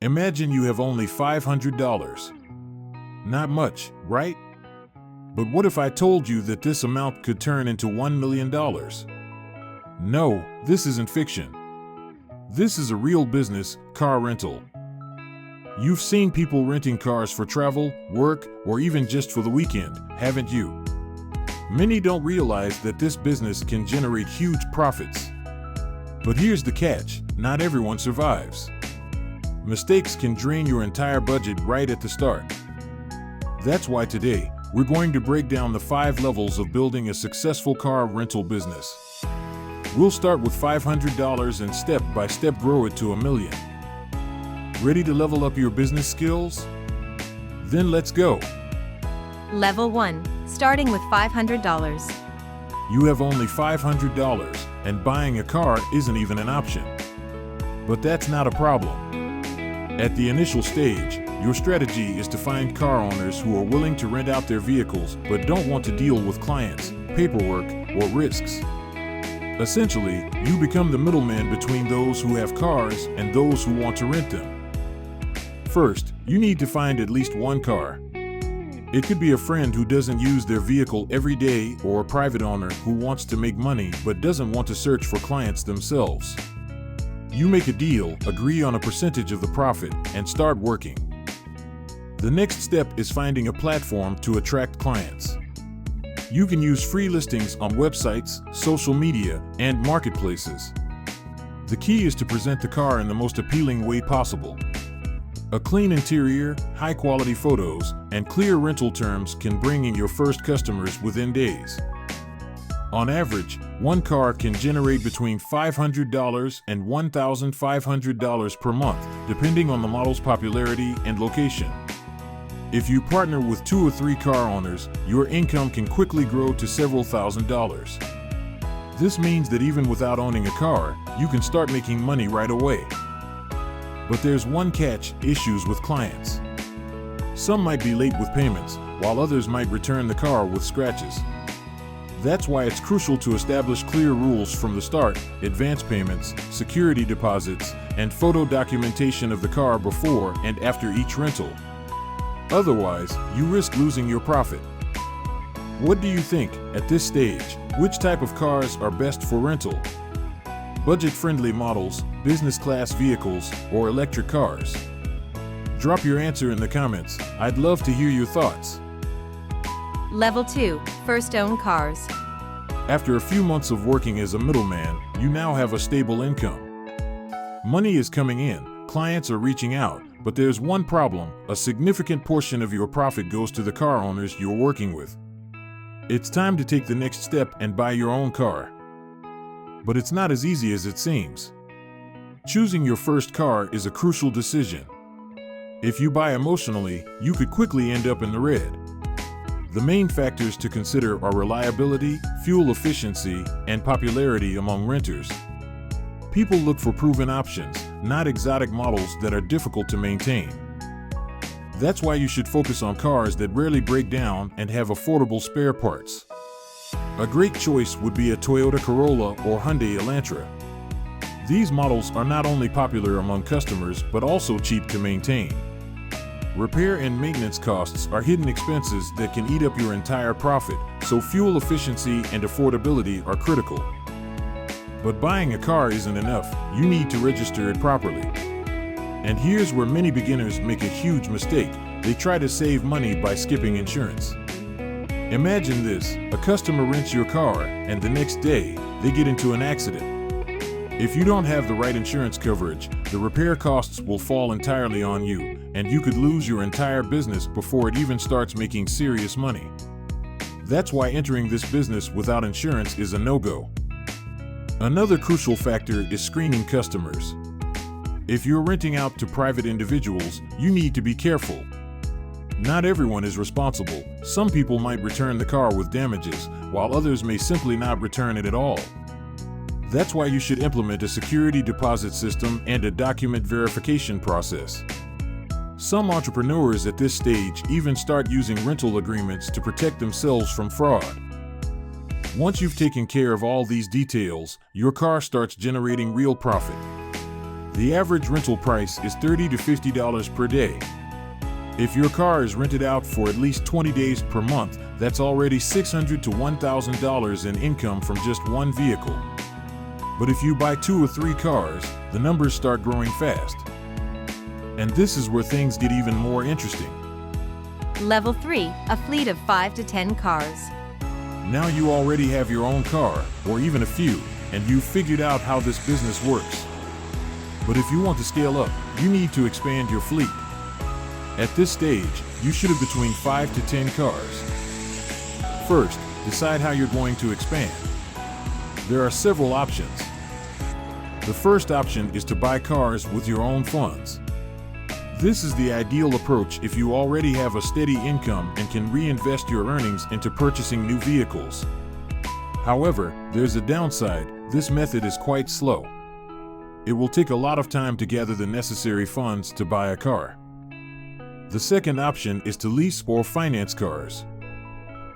Imagine you have only $500. Not much, right? But what if I told you that this amount could turn into $1 million? No, this isn't fiction. This is a real business, car rental. You've seen people renting cars for travel, work, or even just for the weekend, haven't you? Many don't realize that this business can generate huge profits. But here's the catch, not everyone survives. Mistakes can drain your entire budget right at the start. That's why today, we're going to break down the 5 levels of building a successful car rental business. We'll start with $500 and step by step grow it to $1 million. Ready to level up your business skills? Then let's go. Level 1. Starting with $500. You have only $500, and buying a car isn't even an option. But that's not a problem. At the initial stage, your strategy is to find car owners who are willing to rent out their vehicles but don't want to deal with clients, paperwork, or risks. Essentially, you become the middleman between those who have cars and those who want to rent them. First, you need to find at least one car. It could be a friend who doesn't use their vehicle every day or a private owner who wants to make money but doesn't want to search for clients themselves. You make a deal, agree on a percentage of the profit, and start working. The next step is finding a platform to attract clients. You can use free listings on websites, social media, and marketplaces. The key is to present the car in the most appealing way possible. A clean interior, high-quality photos, and clear rental terms can bring in your first customers within days. On average, one car can generate between $500 and $1,500 per month, depending on the model's popularity and location. If you partner with 2 or 3 car owners, your income can quickly grow to several $1,000s. This means that even without owning a car, you can start making money right away. But there's one catch: issues with clients. Some might be late with payments, while others might return the car with scratches. That's why it's crucial to establish clear rules from the start: advance payments, security deposits, and photo documentation of the car before and after each rental. Otherwise, you risk losing your profit. What do you think, at this stage, which type of cars are best for rental? Budget-friendly models, business-class vehicles, or electric cars? Drop your answer in the comments. I'd love to hear your thoughts. Level 2. First-owned cars. After a few months of working as a middleman, you now have a stable income. Money is coming in, clients are reaching out, but there's one problem: a significant portion of your profit goes to the car owners you're working with. It's time to take the next step and buy your own car. But it's not as easy as it seems. Choosing your first car is a crucial decision. If you buy emotionally, you could quickly end up in the red. The main factors to consider are reliability, fuel efficiency, and popularity among renters. People look for proven options, not exotic models that are difficult to maintain. That's why you should focus on cars that rarely break down and have affordable spare parts. A great choice would be a Toyota Corolla or Hyundai Elantra. These models are not only popular among customers but also cheap to maintain. Repair and maintenance costs are hidden expenses that can eat up your entire profit, so fuel efficiency and affordability are critical. But buying a car isn't enough, you need to register it properly. And here's where many beginners make a huge mistake: they try to save money by skipping insurance. Imagine this: a customer rents your car, and the next day, they get into an accident. If you don't have the right insurance coverage, the repair costs will fall entirely on you, and you could lose your entire business before it even starts making serious money. That's why entering this business without insurance is a no-go. Another crucial factor is screening customers. If you're renting out to private individuals, you need to be careful. Not everyone is responsible. Some people might return the car with damages, while others may simply not return it at all. That's why you should implement a security deposit system and a document verification process. Some entrepreneurs at this stage even start using rental agreements to protect themselves from fraud. Once you've taken care of all these details, your car starts generating real profit. The average rental price is $30 to $50 per day. If your car is rented out for at least 20 days per month, that's already $600 to $1,000 in income from just one vehicle. But if you buy 2 or 3 cars, the numbers start growing fast. And this is where things get even more interesting. Level 3, a fleet of 5 to 10 cars. Now you already have your own car, or even a few, and you've figured out how this business works. But if you want to scale up, you need to expand your fleet. At this stage, you should have between 5 to 10 cars. First, decide how you're going to expand. There are several options. The first option is to buy cars with your own funds. This is the ideal approach if you already have a steady income and can reinvest your earnings into purchasing new vehicles. However, there's a downside. This method is quite slow. It will take a lot of time to gather the necessary funds to buy a car. The second option is to lease or finance cars.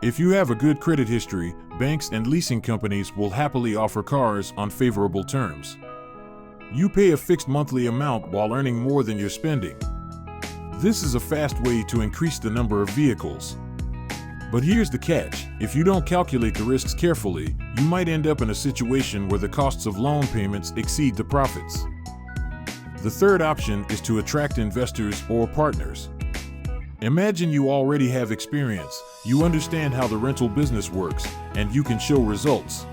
If you have a good credit history, banks and leasing companies will happily offer cars on favorable terms. You pay a fixed monthly amount while earning more than you're spending. This is a fast way to increase the number of vehicles. But here's the catch: if you don't calculate the risks carefully, you might end up in a situation where the costs of loan payments exceed the profits. The third option is to attract investors or partners. Imagine you already have experience, you understand how the rental business works, and you can show results.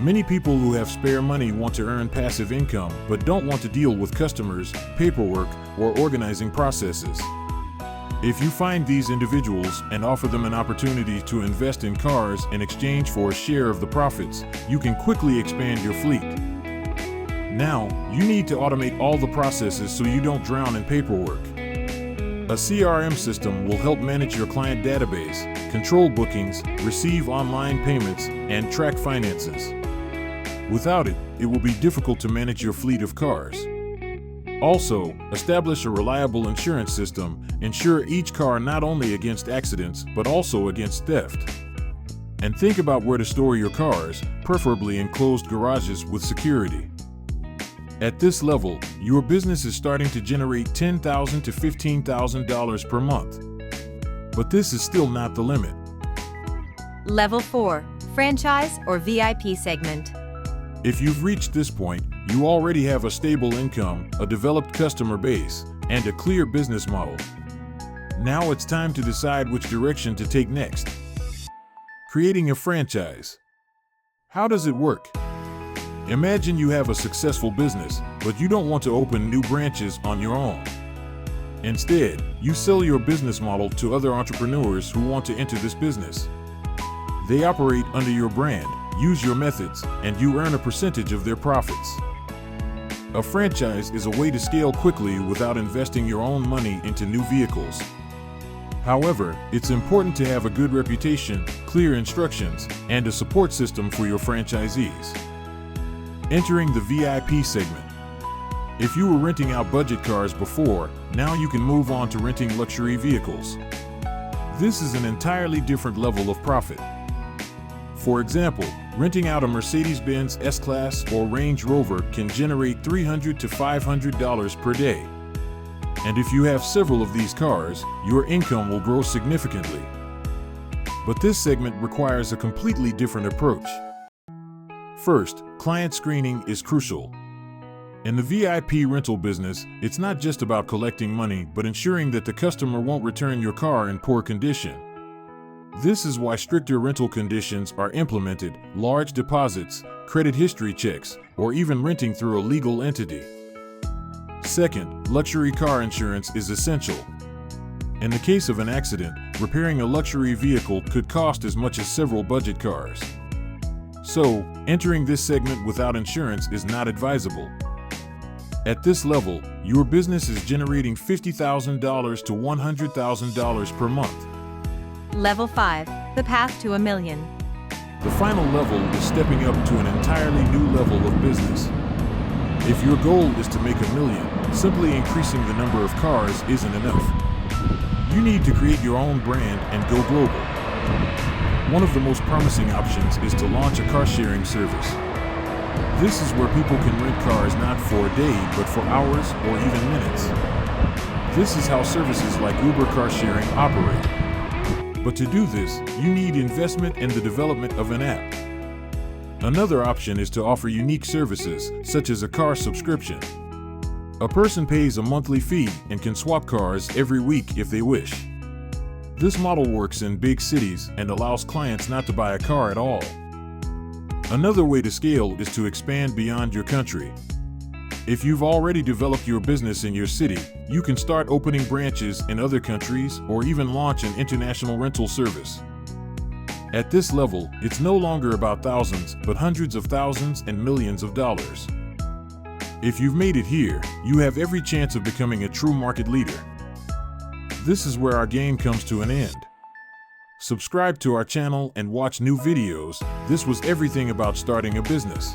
Many people who have spare money want to earn passive income but don't want to deal with customers, paperwork, or organizing processes. If you find these individuals and offer them an opportunity to invest in cars in exchange for a share of the profits, you can quickly expand your fleet. Now, you need to automate all the processes so you don't drown in paperwork. A CRM system will help manage your client database, control bookings, receive online payments, and track finances. Without it, it will be difficult to manage your fleet of cars. Also, establish a reliable insurance system. Insure each car not only against accidents, but also against theft. And think about where to store your cars, preferably in closed garages with security. At this level, your business is starting to generate $10,000 to $15,000 per month. But this is still not the limit. Level 4, franchise or VIP segment. If you've reached this point, you already have a stable income, a developed customer base, and a clear business model. Now it's time to decide which direction to take next. Creating a franchise. How does it work? Imagine you have a successful business, but you don't want to open new branches on your own. Instead, you sell your business model to other entrepreneurs who want to enter this business. They operate under your brand, use your methods, and you earn a percentage of their profits. A franchise is a way to scale quickly without investing your own money into new vehicles. However, it's important to have a good reputation, clear instructions, and a support system for your franchisees. Entering the VIP segment. If you were renting out budget cars before, now you can move on to renting luxury vehicles. This is an entirely different level of profit. For example, renting out a Mercedes-Benz S-Class or Range Rover can generate $300 to $500 per day. And if you have several of these cars, your income will grow significantly. But this segment requires a completely different approach. First, client screening is crucial. In the VIP rental business, it's not just about collecting money, but ensuring that the customer won't return your car in poor condition. This is why stricter rental conditions are implemented: large deposits, credit history checks, or even renting through a legal entity. Second, luxury car insurance is essential. In the case of an accident, repairing a luxury vehicle could cost as much as several budget cars. So, entering this segment without insurance is not advisable. At this level, your business is generating $50,000 to $100,000 per month. Level 5, the path to $1 million. The final level is stepping up to an entirely new level of business. If your goal is to make $1 million, simply increasing the number of cars isn't enough. You need to create your own brand and go global. One of the most promising options is to launch a car-sharing service. This is where people can rent cars not for a day, but for hours or even minutes. This is how services like Uber car sharing operate. But to do this, you need investment in the development of an app. Another option is to offer unique services, such as a car subscription. A person pays a monthly fee and can swap cars every week if they wish. This model works in big cities and allows clients not to buy a car at all. Another way to scale is to expand beyond your country. If you've already developed your business in your city, you can start opening branches in other countries or even launch an international rental service. At this level, it's no longer about thousands, but hundreds of thousands and millions of dollars. If you've made it here, you have every chance of becoming a true market leader. This is where our game comes to an end. Subscribe to our channel and watch new videos. This was everything about starting a business.